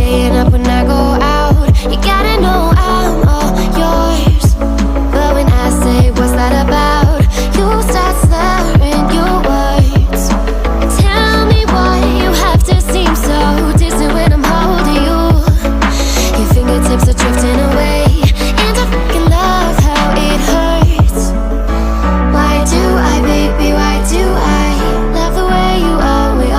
staying up when I go out. You gotta know I'm all yours. But when I say what's that about, you start slurring your words. Tell me why you have to seem so distant when I'm holding you. Your fingertips are drifting away, and I fucking love how it hurts. Why do I, baby, why do I love the way you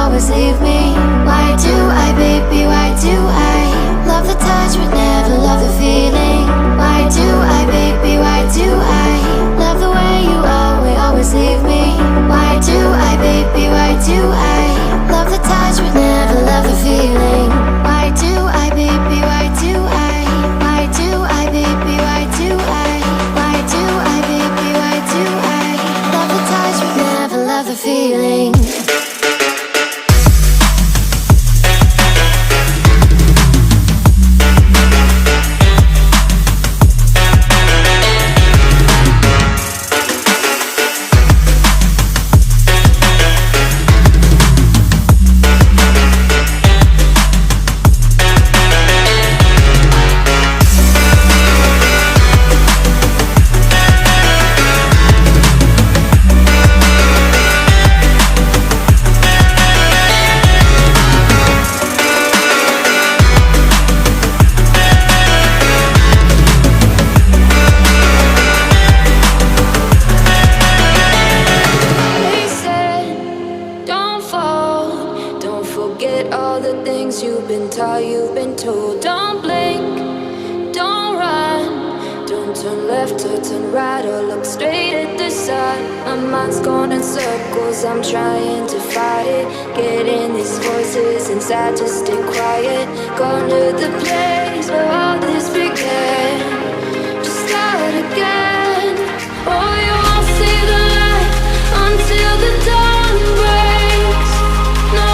always leave me? Why do I, baby, why do I love the touch but never love the feeling? Why do I, baby, why do I love the way you always leave me? Why do I, baby, why do I love the touch but never love the feeling? Why do I, baby, why do I? Why do I, baby, why do I? Why do I, baby, why do I love the touch but never love the feeling? I'm trying to fight it, getting these voices inside to stay quiet. Gone to the place where all this began, just start again. Oh, you won't see the light until the dawn breaks. No,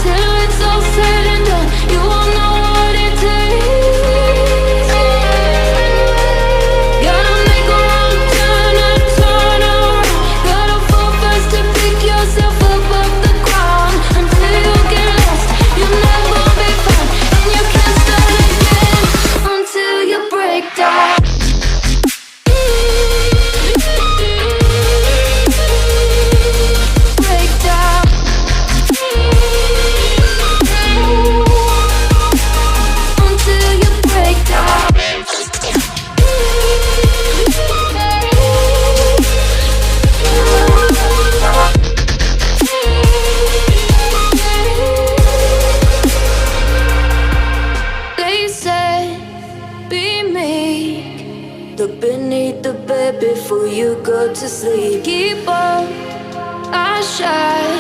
till it's all said and done, you won't know what it takes. Gotta make a wrong turn and turn around. Gotta fall fast to pick yourself up off the ground. Until you get lost, you'll never be found, and you can't start again until you break down. Break down. Until you break down. They said, be meek, look beneath the bed before you go to sleep. Keep on, I shine.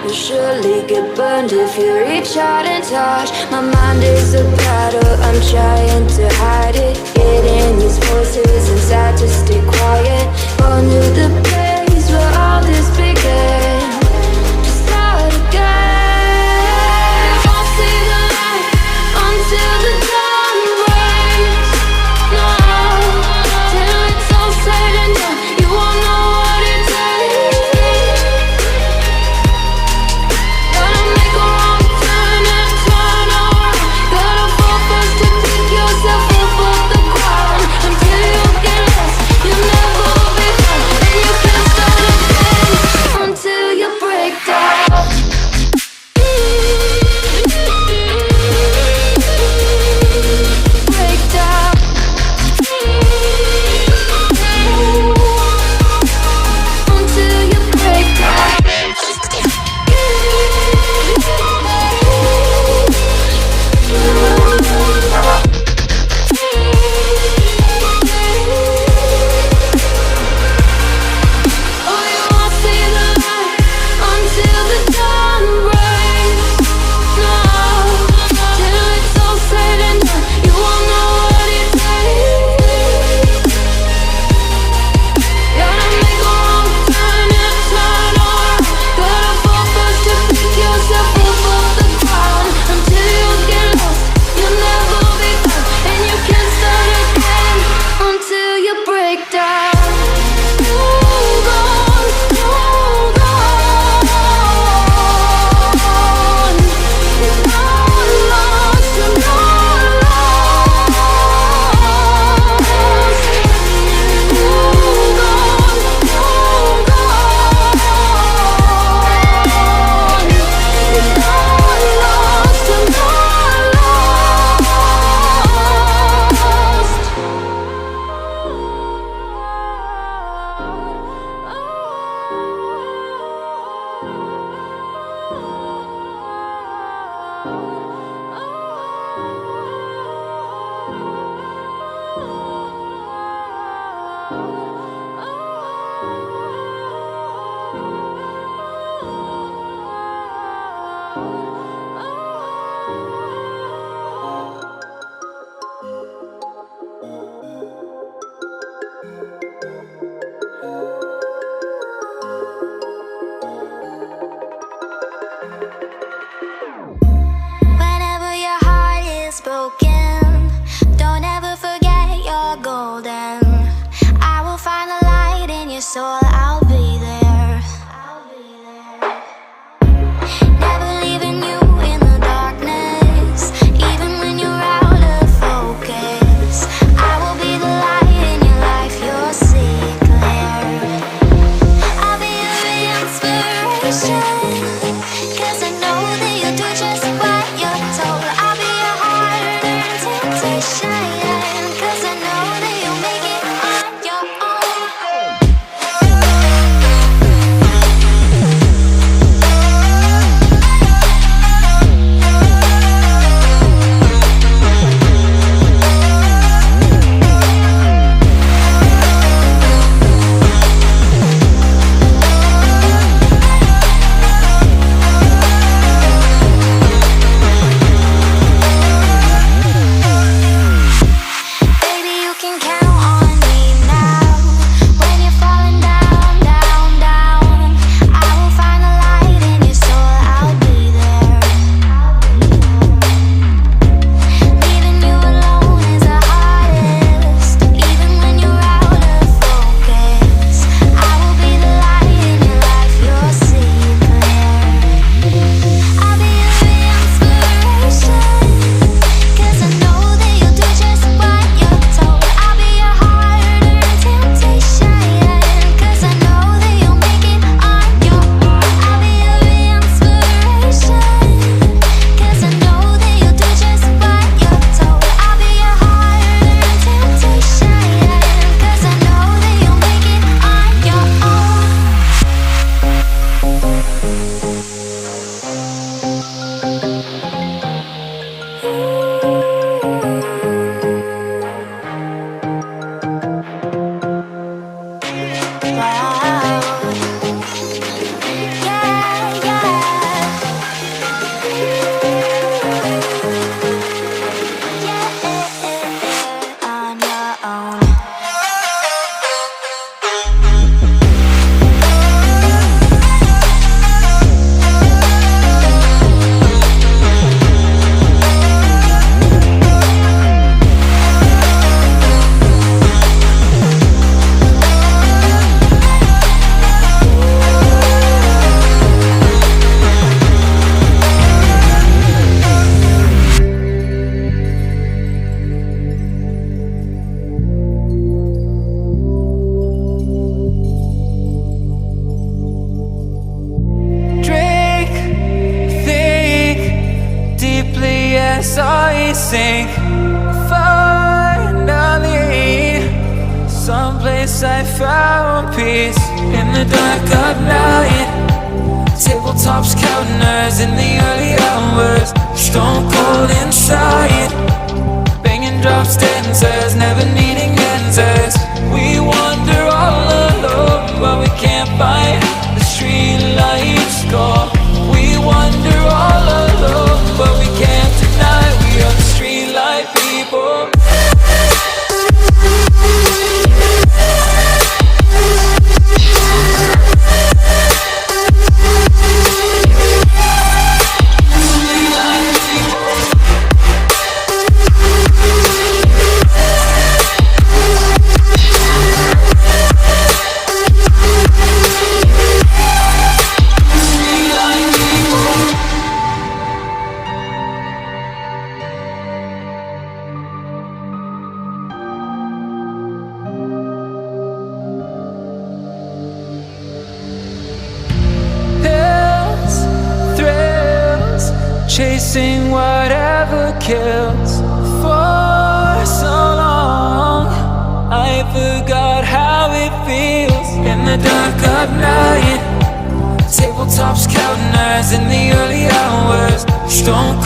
You'll surely get burned if you reach out and touch. My mind is a battle, I'm trying to hide it. Getting these voices inside to stay quiet. Gone to the place where all this began, just start again. Won't see the light until the dawn breaks. No, till it's all said and done, you won't know what it takes. Gotta make a wrong turn and turn around. Gotta fall fast to pick yourself up off the ground. Until you get lost, you'll never be found, and you can't 'cause I know that you'll do just what you're told. I'll be your heart and temptation, 'cause I know that you'll make it on your own. Baby, you can count on me now. When you're falling down, down, down, I will find the light in your soul. I'll be there. Leaving you alone is the hardest. Even when you're out of focus, I will be the light in your life. You'll see it clear. I'll be your inspiration, 'cause I know that you'll do just what you're told. I'll be your heart and temptation, 'cause I know that you'll make it on your own. I'll be your inspiration, 'cause I know that you'll do just what you're told. I'll be your heart and temptation, 'cause I know that you'll make it on your own. Wow. Yeah, yeah. On your own. Drink, think deeply as I sink. Finally, someplace I found peace in the dark of night. Tabletops counting hours in the early hours. Stone cold inside. Banging drops, dancers, never needing answers. We wander all alone, but we can't find the street lights go. We wander all alone, but we can't deny we are the street light people. Pills, thrills, chasing whatever kills. For so long, I forgot how it feels in the dark of night. Tabletops counting hours in the early hours. Stone